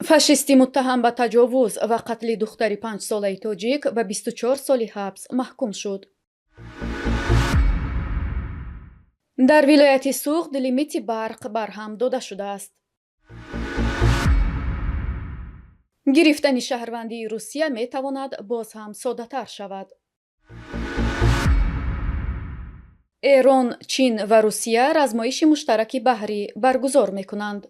فاشیستی متهم به تجاوز و قتل دختری 5 ساله تاجیک به 24 سال حبس محکوم شد. در ولایت سوغد لیمیت برق برهم داده شده است. گرفتن شهروندی روسیه می تواند باز هم ساده تر شود. ایران، چین و روسیه رزمایش مشترک بحری برگزار می کنند.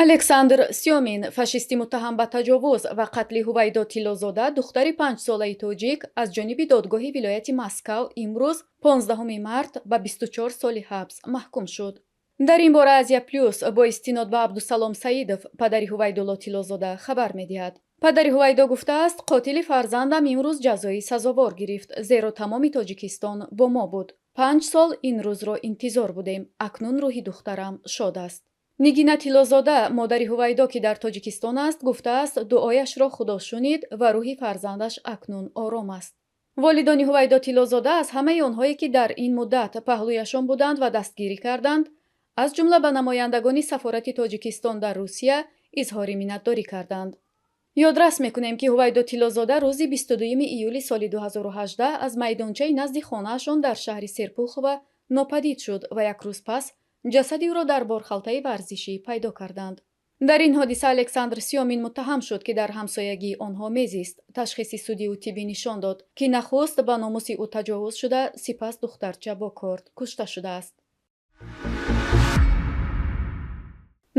الکساندر سیومین، فاشیستی متهم به تجاوز و قتل هویدا تیلوزاده دختری 5 ساله تاجیک از جانب دادگاه ولایت مسکو امروز 15 مارت به 24 سال حبس محکوم شد. در این باره ازیا پلوس با استناد به عبدالسلام سعیدов پدر هویدولا تیلوزاده خبر می‌دهد. پدر هویدا گفته است قاتل فرزندم امروز جزایی سزاوار گرفت، زیرا تمام تاجیکستان با ما بود. 5 سال این روز را انتظار بودیم. اکنون روح دخترم شاد است. نگینا تیلوزاده مادر هویدا که در تاجیکستان است گفته است دعایش را خدا شنید و روح فرزندش اکنون آرام است. والدان هویدا تیلوزاده از همه آنهایی که در این مدت پهلویشان بودند و دستگیری کردند، از جمله به نمایندگان سفارت تاجیکستان در روسیه اظهار منتداری کردند. یادرس میکنیم که هویدا تیلوزاده روز 22 ایولی سال 2018 از میدانچه نزد خانه‌شان در شهر سرپوخوه ناپدید شد و یک روز پس جسد او را در بارخالطه ورزشی پیدا کردند. در این حادثه الکساندر سیومین متهم شد که در همسایگی آنها میزیست. تشخیص سودی او طبی نشان داد که نخست به ناموس او تجاوز شده، سپس دخترچه با کارد کشته شده است.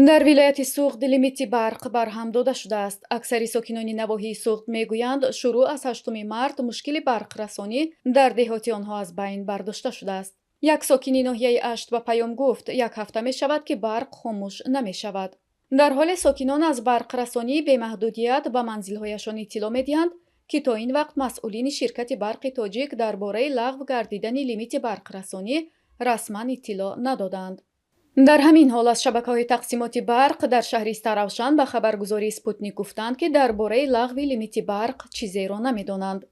در ولایت سوغد لیمیت برق برهم داده شده است. اکثر ساکنان نواحی سوغد میگویند شروع از 8 مارت مشکل برق رسانی در دهات آنها از بین برداشته شده است. یک ساکن ناحیه اشت به پیام گفت یک هفته می شود که برق خاموش نمی شود. در حال ساکنان از برق رسانی به محدودیت به منزل‌هایشان اطلاع می‌دهند که تا این وقت مسئولین شرکت برق تاجیک درباره لغو گردیدن لیمیت برق رسانی رسما اطلاع ندادند. در همین حال از شبکه‌های تقسیمات برق در شهر استروشن به خبرگزاری سپوتنیک گفتند که درباره لغو لیمیت برق چیزی را نمی‌دانند.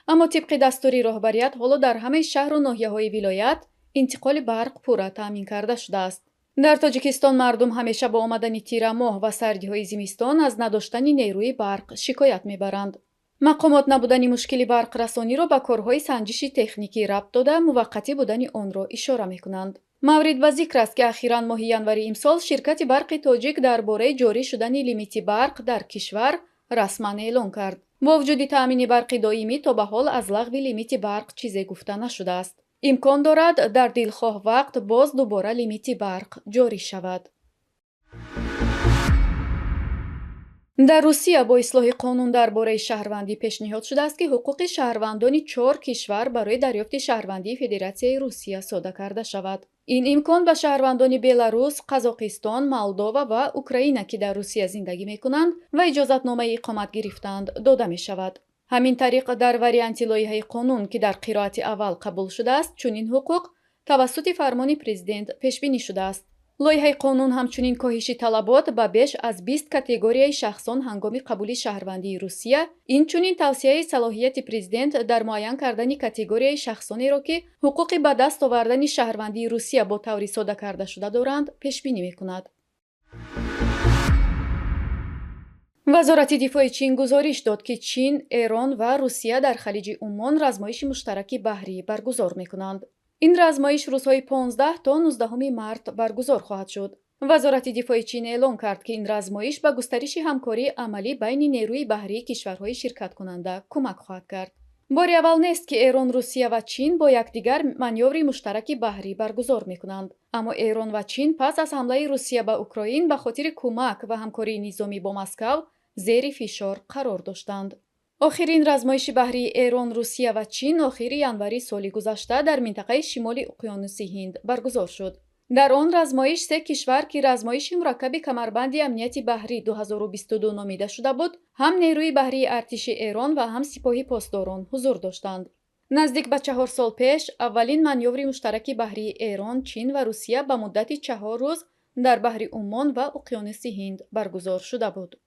اما طبق دستور رهبریت حالا در همه شهر و ناحیه‌های ولایت انتقال برق پورا تامین کرده شده است. در تاجیکستان مردم همیشه با آمدن تیر ماه و سردی‌های زمستان از نداشتن نیروی برق شکایت می‌برند. مقامات نبودن مشکل برق رسانی را به کارهای سنجش تکنیکی ربط داده موقتی بودن آن را اشاره می‌کنند. مورد به ذکر است که اخیراً ماه ینور امسال شرکت برق تاجیک درباره جاری شدن لیمیت برق در کشور رسما اعلام کرد. با وجود تامین برق دائمی تا به حال از لغو لیمیت برق چیزی گفته نشده است. امکان دارد در دلخواه وقت باز دوباره لیمیت برق جاری شود. در روسیه با اصلاح قانون درباره شهروندی پیشنهاد شده است که حقوق شهروندان 4 کشور برای دریافت شهروندی فدراسیای روسیه ساده کرده شود. این امکان به شهروندان بلاروس، قزاقستان، مولداوا و اوکراین که در روسیه زندگی می‌کنند و اجازتنامه اقامت گرفتند داده می‌شود. همین طریق در واریانت لایحه قانون که در قرائت اول قبول شده است چنین حقوق توسط فرمان پرزیدنت پیش بینی شده است. لایحه قانون همچنین کاهش طلبات به بیش از 20 کاتگوری شخصان هنگام قبول شهروندی روسیه، اینچنین توسعه صلاحیت پرزیدنت در معین کردن کاتگوری شخصانی را که حقوق به دست آوردن شهروندی روسیه با طور ساده کرده شده دارند پیش بینی می‌کند. وزارت دفاع چین گزارش داد که چین، ایران و روسیه در خلیج عمان رزمایش مشترک بحری برگزار می‌کنند. این رزمایش روزهای 15 تا 19 مارت برگزار خواهد شد. وزارت دفاع چین اعلام کرد که این رزمایش به گسترش همکاری عملی بین نیروی بحری کشورهای شرکت کننده کمک خواهد کرد. بار اول نیست که ایران، روسیه و چین با یکدیگر مانور مشترک بحری برگزار می‌کنند. اما ایران و چین پس از حمله روسیه به اوکراین به خاطر کمک و همکاری نظامی با مسکو زیر فشار قرار داشتند. آخرین رزمایش بحری ایران، روسیه و چین آخر ینور سال گذشته در منطقه شمال اقیانوس هند برگزار شد. در آن رزمایش 3 کشور که رزمایش مرکب کمربند امنیت بحری 2022 نامیده شده بود، هم نیروی بحری ارتش ایران و هم سپاه پاسداران حضور داشتند. نزدیک به 4 سال پیش اولین مانور مشترک بحری ایران، چین و روسیه به مدت 4 روز در بحر عمان و اقیانوس هند برگزار شده بود.